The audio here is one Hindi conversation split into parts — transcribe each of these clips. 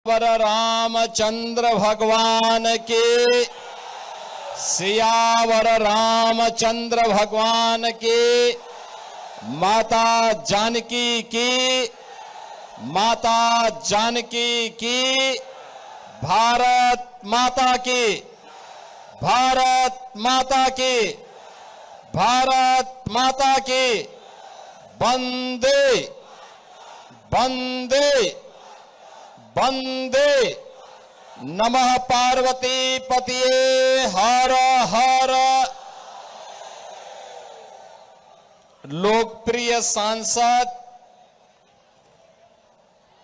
पर रामचंद्र भगवान की, सियावर रामचंद्र भगवान की, माता जानकी की, माता जानकी की, भारत माता की, भारत माता की, भारत माता की, वंदे वंदे वंदे। नमः पार्वती पतिये हर हर। लोकप्रिय सांसद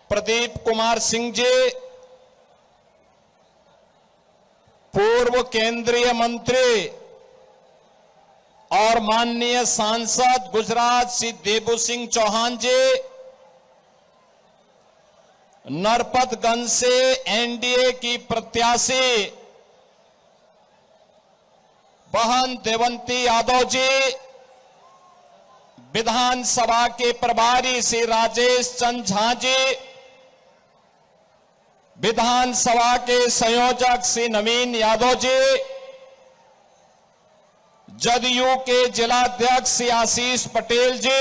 प्रदीप कुमार सिंह जी, पूर्व केंद्रीय मंत्री और माननीय सांसद गुजरात श्री देबू सिंह चौहान जी, नरपतगंज से एनडीए की प्रत्याशी बहन देवंती यादव जी, विधानसभा के प्रभारी श्री राजेश चंद झा जी, विधानसभा के संयोजक श्री नवीन यादव जी, जदयू के जिलाध्यक्ष श्री आशीष पटेल जी,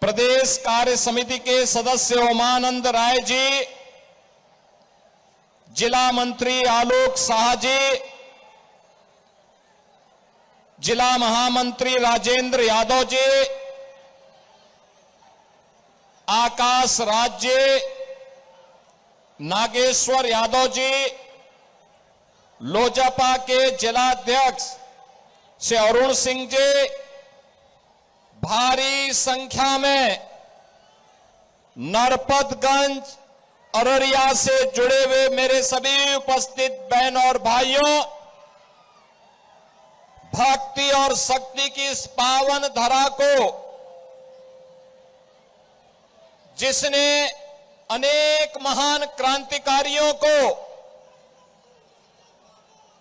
प्रदेश कार्य समिति के सदस्य उमानंद राय जी, जिला मंत्री आलोक शाह जी, जिला महामंत्री राजेंद्र यादव जी, आकाश राज जी, नागेश्वर यादव जी, लोजपा के जिलाध्यक्ष श्री अरुण सिंह जी, भारी संख्या में नरपतगंज अररिया से जुड़े हुए मेरे सभी उपस्थित बहन और भाइयों, भक्ति और शक्ति की इस पावन धरा को जिसने अनेक महान क्रांतिकारियों को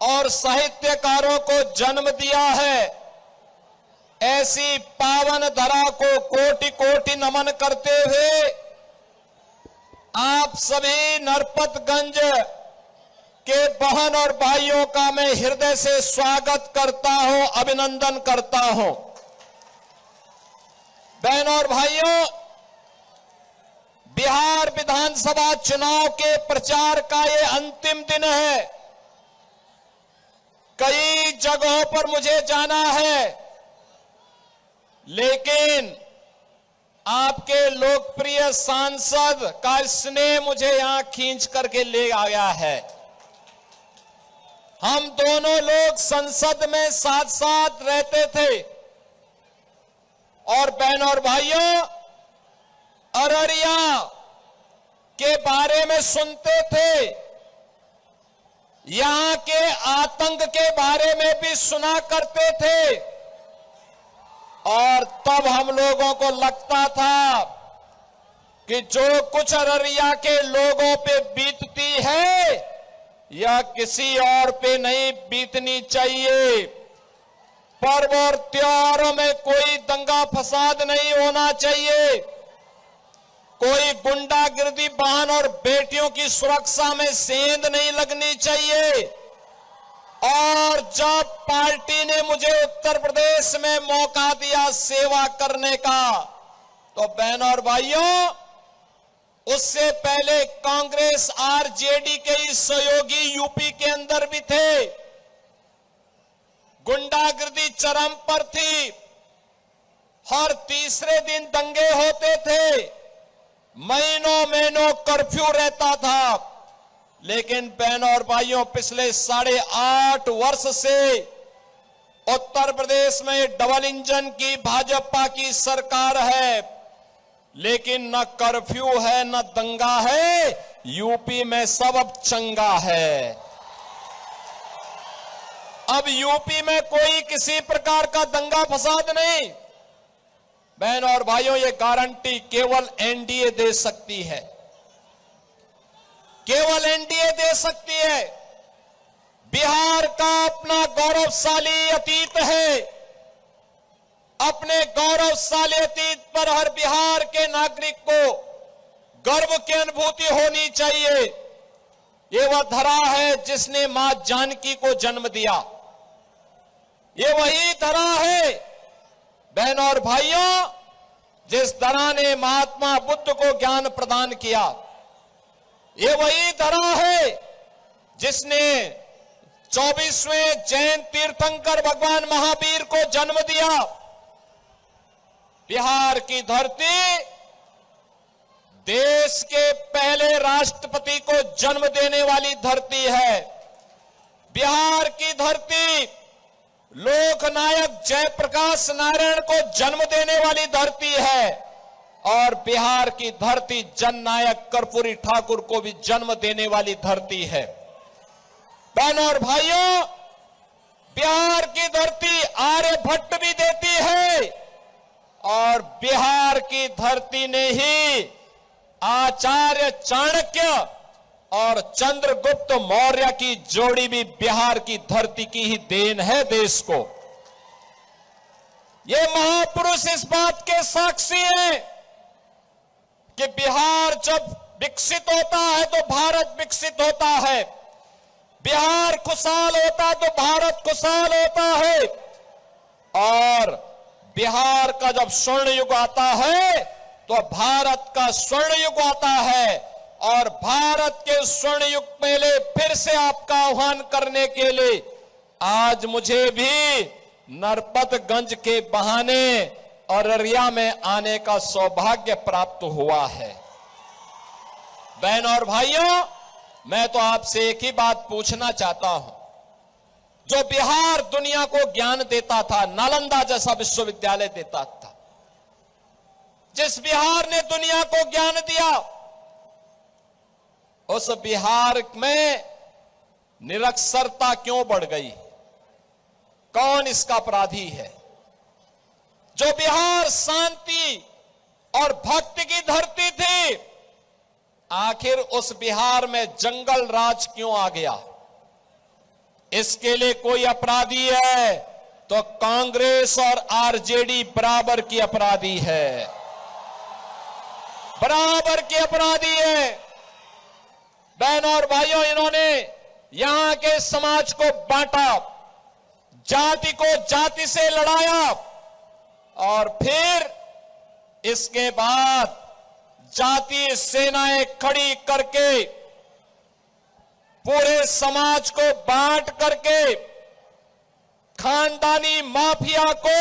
और साहित्यकारों को जन्म दिया है, ऐसी पावन धरा को कोटि कोटि नमन करते हुए आप सभी नरपतगंज के बहन और भाइयों का मैं हृदय से स्वागत करता हूं, अभिनंदन करता हूं। बहन और भाइयों, बिहार विधानसभा चुनाव के प्रचार का ये अंतिम दिन है। कई जगहों पर मुझे जाना है, लेकिन आपके लोकप्रिय सांसद का स्नेह मुझे यहां खींच करके ले आया है। हम दोनों लोग संसद में साथ साथ रहते थे और बहनों और भाइयों, अररिया के बारे में सुनते थे, यहां के आतंक के बारे में भी सुना करते थे और तब हम लोगों को लगता था कि जो कुछ अररिया के लोगों पे बीतती है यह किसी और पे नहीं बीतनी चाहिए। पर्व और त्योहारों में कोई दंगा फसाद नहीं होना चाहिए, कोई गुंडागिर्दी बहन और बेटियों की सुरक्षा में सेंध नहीं लगनी चाहिए। और जब पार्टी ने मुझे उत्तर प्रदेश में मौका दिया सेवा करने का, तो बहनों और भाइयों, उससे पहले कांग्रेस आरजेडी के ही सहयोगी यूपी के अंदर भी थे। गुंडागिर्दी चरम पर थी, हर तीसरे दिन दंगे होते थे, महीनों महीनों कर्फ्यू रहता था। लेकिन बहनों और भाइयों, पिछले 8.5 वर्ष से उत्तर प्रदेश में डबल इंजन की भाजपा की सरकार है, लेकिन न कर्फ्यू है न दंगा है। यूपी में सब अब चंगा है। अब यूपी में कोई किसी प्रकार का दंगा फसाद नहीं। बहनों और भाइयों, ये गारंटी केवल एनडीए दे सकती है, केवल एनडीए दे सकती है। बिहार का अपना गौरवशाली अतीत है। अपने गौरवशाली अतीत पर हर बिहार के नागरिक को गर्व की अनुभूति होनी चाहिए। ये वह धरा है जिसने मां जानकी को जन्म दिया। ये वही धरा है बहनों और भाइयों, जिस धरा ने महात्मा बुद्ध को ज्ञान प्रदान किया। ये वही धरा है जिसने 24वें जैन तीर्थंकर भगवान महावीर को जन्म दिया। बिहार की धरती देश के पहले राष्ट्रपति को जन्म देने वाली धरती है। बिहार की धरती लोकनायक जयप्रकाश नारायण को जन्म देने वाली धरती है और बिहार की धरती जननायक कर्पूरी ठाकुर को भी जन्म देने वाली धरती है। बहनों और भाइयों, बिहार की धरती आर्यभट्ट भी देती है और बिहार की धरती ने ही आचार्य चाणक्य और चंद्रगुप्त मौर्य की जोड़ी भी बिहार की धरती की ही देन है देश को। ये महापुरुष इस बात के साक्षी हैं कि बिहार जब विकसित होता है तो भारत विकसित होता है, बिहार खुशहाल होता है तो भारत खुशहाल होता है, और बिहार का जब स्वर्ण युग आता है तो भारत का स्वर्ण युग आता है। और भारत के स्वर्ण युग पहले फिर से आपका आह्वान करने के लिए आज मुझे भी नरपतगंज के बहाने अररिया में आने का सौभाग्य प्राप्त हुआ है। बहनों और भाइयों, मैं तो आपसे एक ही बात पूछना चाहता हूं। जो बिहार दुनिया को ज्ञान देता था, नालंदा जैसा विश्वविद्यालय देता था, जिस बिहार ने दुनिया को ज्ञान दिया, उस बिहार में निरक्षरता क्यों बढ़ गई? कौन इसका अपराधी है? जो बिहार शांति और भक्ति की धरती थी, आखिर उस बिहार में जंगल राज क्यों आ गया? इसके लिए कोई अपराधी है तो कांग्रेस और आरजेडी बराबर की अपराधी है, बराबर की अपराधी है। बहनों और भाइयों, इन्होंने यहां के समाज को बांटा, जाति को जाति से लड़ाया और फिर इसके बाद जातीय सेनाएं खड़ी करके पूरे समाज को बांट करके खानदानी माफिया को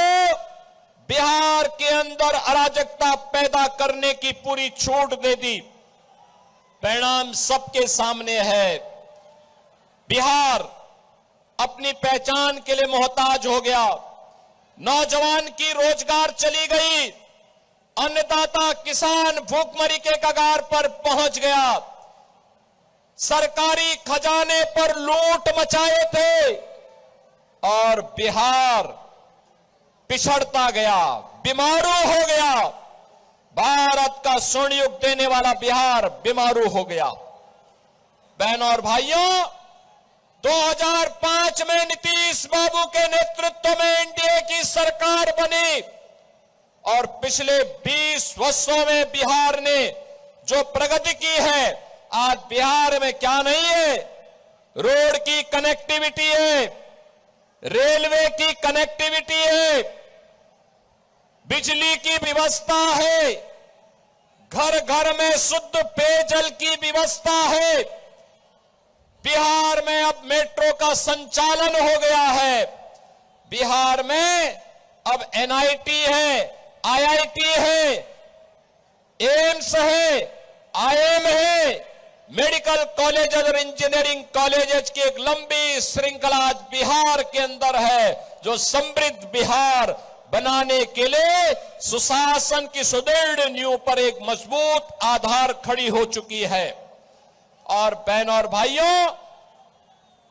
बिहार के अंदर अराजकता पैदा करने की पूरी छूट दे दी। परिणाम सबके सामने है। बिहार अपनी पहचान के लिए मोहताज हो गया। नौजवान की रोजगार चली गई, अन्नदाता किसान भूखमरी के कगार पर पहुंच गया। सरकारी खजाने पर लूट मचाए थे और बिहार पिछड़ता गया, बीमारू हो गया। भारत का स्वर्ण युग देने वाला बिहार बीमारू हो गया। बहनों और भाइयों, 2005 में नीतीश बाबू के नेतृत्व में एनडीए की सरकार बनी और पिछले 20 वर्षों में बिहार ने जो प्रगति की है, आज बिहार में क्या नहीं है? रोड की कनेक्टिविटी है, रेलवे की कनेक्टिविटी है, बिजली की व्यवस्था है, घर घर में शुद्ध पेयजल की व्यवस्था है। बिहार में अब मेट्रो का संचालन हो गया है। बिहार में अब एनआईटी है, आईआईटी है, एम्स है, आईएम है, मेडिकल कॉलेज और इंजीनियरिंग कॉलेजेस की एक लंबी श्रृंखला आज बिहार के अंदर है, जो समृद्ध बिहार बनाने के लिए सुशासन की सुदृढ़ नींव पर एक मजबूत आधार खड़ी हो चुकी है। और बहनों और भाइयों,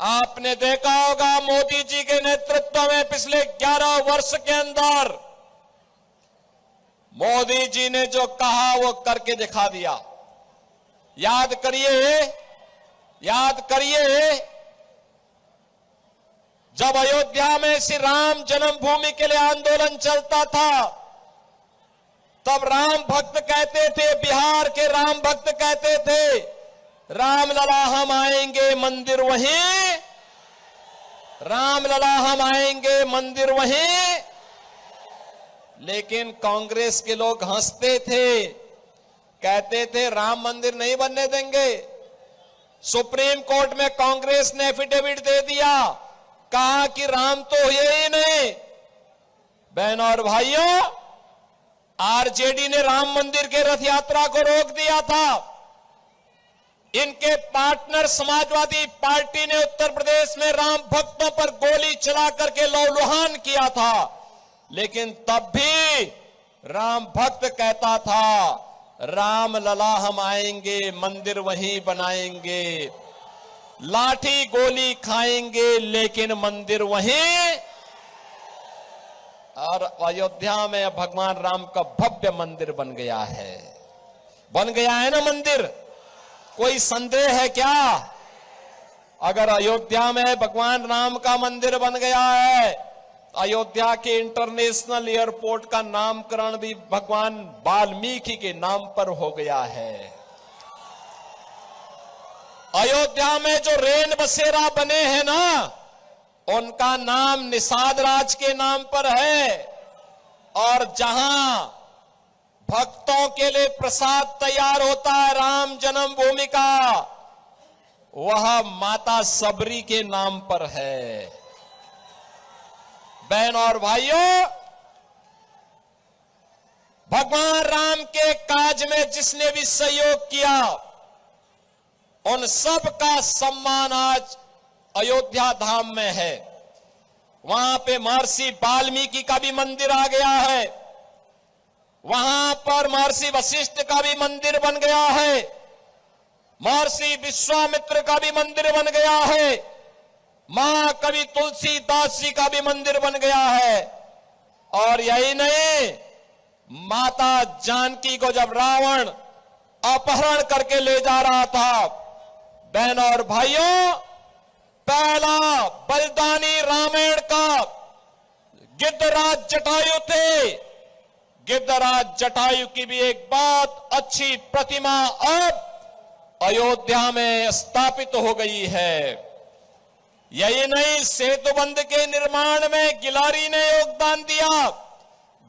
आपने देखा होगा मोदी जी के नेतृत्व में पिछले 11 वर्ष के अंदर मोदी जी ने जो कहा वो करके दिखा दिया। याद करिए, याद करिए, जब अयोध्या में श्री राम जन्मभूमि के लिए आंदोलन चलता था तब राम भक्त कहते थे, बिहार के राम भक्त कहते थे, राम लला हम आएंगे मंदिर वहीं, राम लला हम आएंगे मंदिर वहीं। लेकिन कांग्रेस के लोग हंसते थे, कहते थे राम मंदिर नहीं बनने देंगे। सुप्रीम कोर्ट में कांग्रेस ने एफिडेविट दे दिया, कहा कि राम तो हुए ही नहीं। बहनों और भाइयों, आरजेडी ने राम मंदिर के रथ यात्रा को रोक दिया था। इनके पार्टनर समाजवादी पार्टी ने उत्तर प्रदेश में राम भक्तों पर गोली चला करके लहूलुहान किया था। लेकिन तब भी राम भक्त कहता था, राम लला हम आएंगे मंदिर वहीं बनाएंगे, लाठी गोली खाएंगे लेकिन मंदिर वहीं। और अयोध्या में भगवान राम का भव्य मंदिर बन गया है, बन गया है ना मंदिर। कोई संदेह है क्या? अगर अयोध्या में भगवान राम का मंदिर बन गया है, अयोध्या के इंटरनेशनल एयरपोर्ट का नामकरण भी भगवान वाल्मीकि के नाम पर हो गया है। अयोध्या में जो रेन बसेरा बने हैं ना, उनका नाम निषाद राज के नाम पर है। और जहां भक्तों के लिए प्रसाद तैयार होता है राम जन्मभूमि का, वह माता सबरी के नाम पर है। बहनों और भाइयों, भगवान राम के काज में जिसने भी सहयोग किया, उन सब का सम्मान आज अयोध्या धाम में है। वहां पे महर्षि वाल्मीकि का भी मंदिर आ गया है, वहां पर महर्षि वशिष्ठ का भी मंदिर बन गया है, महर्षि विश्वामित्र का भी मंदिर बन गया है, महाकवि तुलसीदास जी का भी मंदिर बन गया है। और यही नहीं, माता जानकी को जब रावण अपहरण करके ले जा रहा था, बहनों और भाइयों, पहला बलिदानी रामायण का गिद्धराज जटायु थे। गिद्धराज जटायु की भी एक बहुत अच्छी प्रतिमा अब अयोध्या में स्थापित हो गई है। यही नहीं, सेतुबंध के निर्माण में गिलहरी ने योगदान दिया,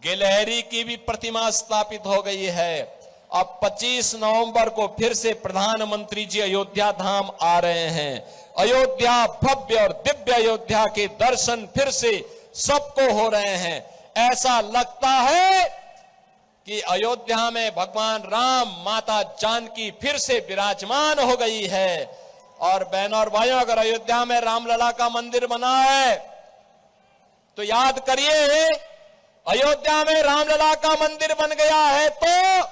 गिलहरी की भी प्रतिमा स्थापित हो गई है। अब 25 नवंबर को फिर से प्रधानमंत्री जी अयोध्या धाम आ रहे हैं। अयोध्या भव्य और दिव्य अयोध्या के दर्शन फिर से सबको हो रहे हैं। ऐसा लगता है कि अयोध्या में भगवान राम, माता जानकी फिर से विराजमान हो गई है। और बहनों और भाइयों, अगर अयोध्या में रामलला का मंदिर बना है तो याद करिए, अयोध्या में रामलला का मंदिर बन गया है तो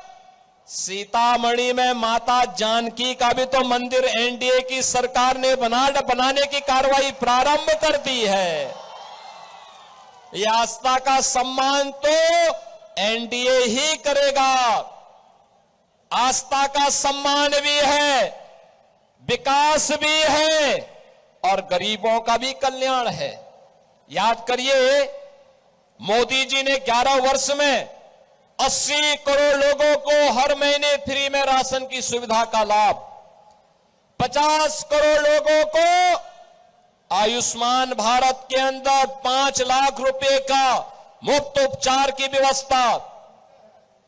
सीतामढ़ी में माता जानकी का भी तो मंदिर एनडीए की सरकार ने बनाने की कार्रवाई प्रारंभ कर दी है। यह आस्था का सम्मान तो एनडीए ही करेगा। आस्था का सम्मान भी है, विकास भी है और गरीबों का भी कल्याण है। याद करिए, मोदी जी ने 11 वर्ष में 80 करोड़ लोगों को हर महीने फ्री में राशन की सुविधा का लाभ, 50 करोड़ लोगों को आयुष्मान भारत के अंदर 5 लाख रुपए का मुफ्त उपचार की व्यवस्था,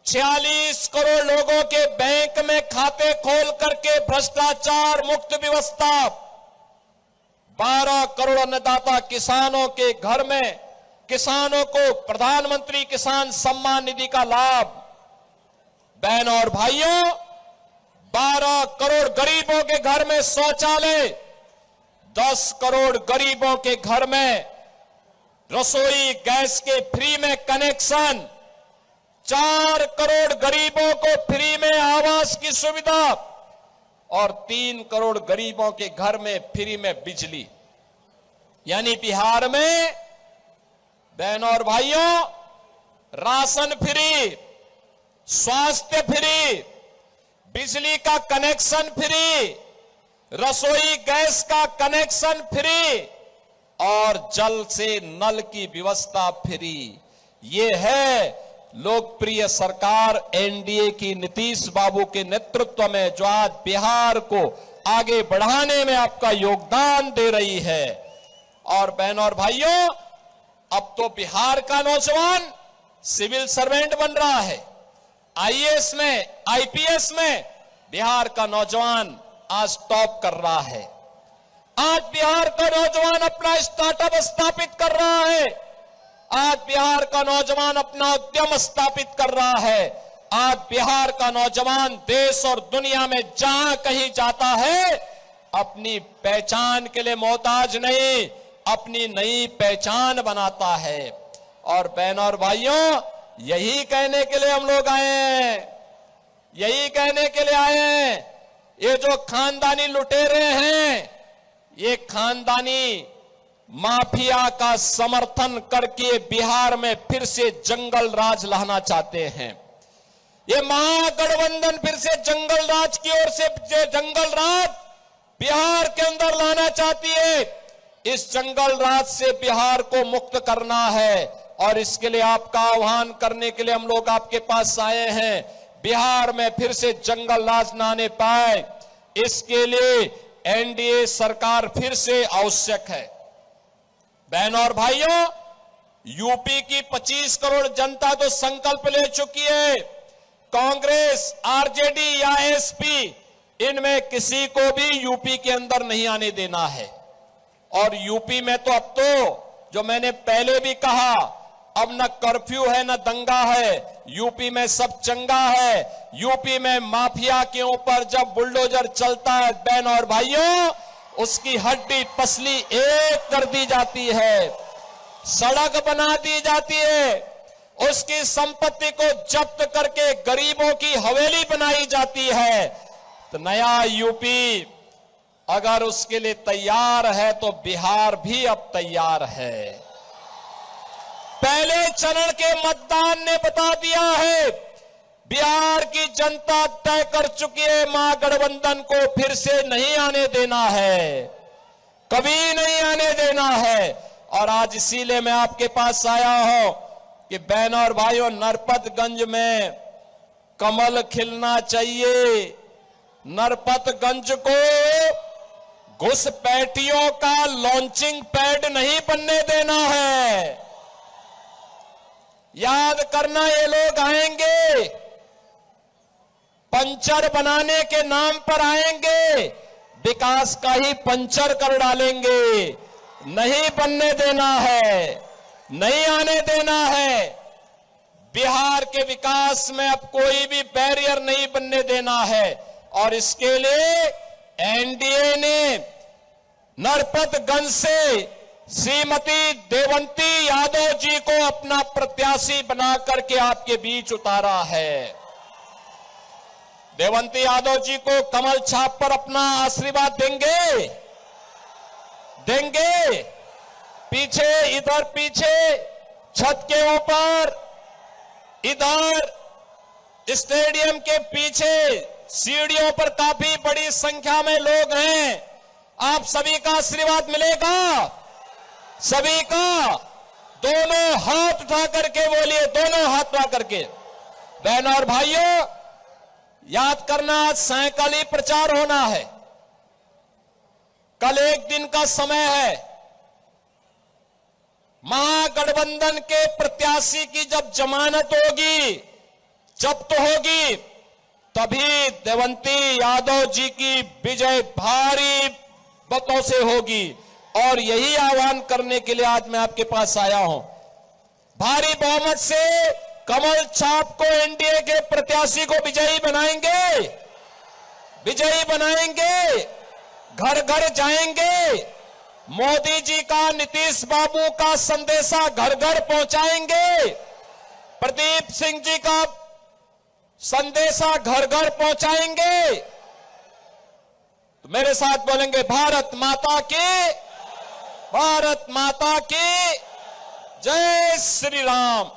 46 करोड़ लोगों के बैंक में खाते खोल करके भ्रष्टाचार मुक्त व्यवस्था, 12 करोड़ अन्नदाता किसानों के घर में किसानों को प्रधानमंत्री किसान सम्मान निधि का लाभ। बहनों और भाइयों, 12 करोड़ गरीबों के घर में शौचालय, 10 करोड़ गरीबों के घर में रसोई गैस के फ्री में कनेक्शन, 4 करोड़ गरीबों को फ्री में आवास की सुविधा और 3 करोड़ गरीबों के घर में फ्री में बिजली। यानी बिहार में बहनों और भाइयों, राशन फ्री, स्वास्थ्य फ्री, बिजली का कनेक्शन फ्री, रसोई गैस का कनेक्शन फ्री और जल से नल की व्यवस्था फ्री। ये है लोकप्रिय सरकार एनडीए की नीतीश बाबू के नेतृत्व में जो आज बिहार को आगे बढ़ाने में आपका योगदान दे रही है। और बहनों और भाइयों, अब तो बिहार का नौजवान सिविल सर्वेंट बन रहा है। आईएएस में, आईपीएस में बिहार का नौजवान आज टॉप कर रहा है। आज बिहार का नौजवान अपना स्टार्टअप स्थापित कर रहा है। आज बिहार का नौजवान अपना उद्यम स्थापित कर रहा है। आज बिहार का नौजवान देश और दुनिया में जहां कहीं जाता है, अपनी पहचान के लिए मोहताज नहीं, अपनी नई पहचान बनाता है। और बहनों और भाइयों, यही कहने के लिए हम लोग आए हैं, यही कहने के लिए आए हैं, ये जो खानदानी लुटेरे हैं, ये खानदानी माफिया का समर्थन करके बिहार में फिर से जंगल राज लाना चाहते हैं। ये महागठबंधन फिर से जंगल राज की ओर से जंगल राज बिहार के अंदर लाना चाहती है। इस जंगल राज से बिहार को मुक्त करना है और इसके लिए आपका आह्वान करने के लिए हम लोग आपके पास आए हैं। बिहार में फिर से जंगल राज ना आने पाए, इसके लिए एनडीए सरकार फिर से आवश्यक है। बहनों और भाइयों, यूपी की 25 करोड़ जनता तो संकल्प ले चुकी है। कांग्रेस, आरजेडी या एसपी, इनमें किसी को भी यूपी के अंदर नहीं आने देना है। और यूपी में तो अब तो, जो मैंने पहले भी कहा, अब न कर्फ्यू है न दंगा है, यूपी में सब चंगा है। यूपी में माफिया के ऊपर जब बुलडोजर चलता है बहनों और भाइयों, उसकी हड्डी पसली एक कर दी जाती है, सड़क बना दी जाती है, उसकी संपत्ति को जब्त करके गरीबों की हवेली बनाई जाती है। तो नया यूपी अगर उसके लिए तैयार है तो बिहार भी अब तैयार है। पहले चरण के मतदान ने बता दिया है, बिहार की जनता तय कर चुकी है, महागठबंधन को फिर से नहीं आने देना है, कभी नहीं आने देना है। और आज इसीलिए मैं आपके पास आया हूं कि बहनों और भाइयों, नरपतगंज में कमल खिलना चाहिए। नरपतगंज को घुसपैठियों का लॉन्चिंग पैड नहीं बनने देना है। याद करना, ये लोग आएंगे, पंचर बनाने के नाम पर आएंगे, विकास का ही पंचर कर डालेंगे। नहीं बनने देना है, नहीं आने देना है। बिहार के विकास में अब कोई भी बैरियर नहीं बनने देना है। और इसके लिए एनडीए ने नरपतगंज से श्रीमती देवंती यादव जी को अपना प्रत्याशी बना करके आपके बीच उतारा है। देवंती यादव जी को कमल छाप पर अपना आशीर्वाद देंगे, देंगे। पीछे, इधर पीछे छत के ऊपर, इधर स्टेडियम के पीछे सीढ़ियों पर काफी बड़ी संख्या में लोग हैं। आप सभी का आशीर्वाद मिलेगा, सभी का। दोनों हाथ उठा करके बोलिए, दोनों हाथ उठा करके। बहनों और भाइयों, याद करना, आज सायंकालीन प्रचार होना है। कल एक दिन का समय है। महागठबंधन के प्रत्याशी की जब जमानत होगी, जब्त होगी, तभी देवंती यादव जी की विजय भारी मतों से होगी। और यही आह्वान करने के लिए आज मैं आपके पास आया हूं। भारी बहुमत से कमल छाप को एनडीए के प्रत्याशी को विजयी बनाएंगे, विजयी बनाएंगे, घर घर जाएंगे। मोदी जी का, नीतीश बाबू का संदेशा घर घर पहुंचाएंगे। प्रदीप सिंह जी का संदेशा घर घर पहुंचाएंगे। तो मेरे साथ बोलेंगे, भारत माता की, भारत माता की जय श्री राम,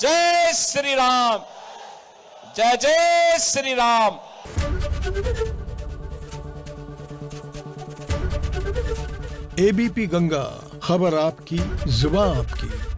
जय श्री राम, जय जय श्री राम। एबीपी गंगा, खबर आपकी, जुबान आपकी।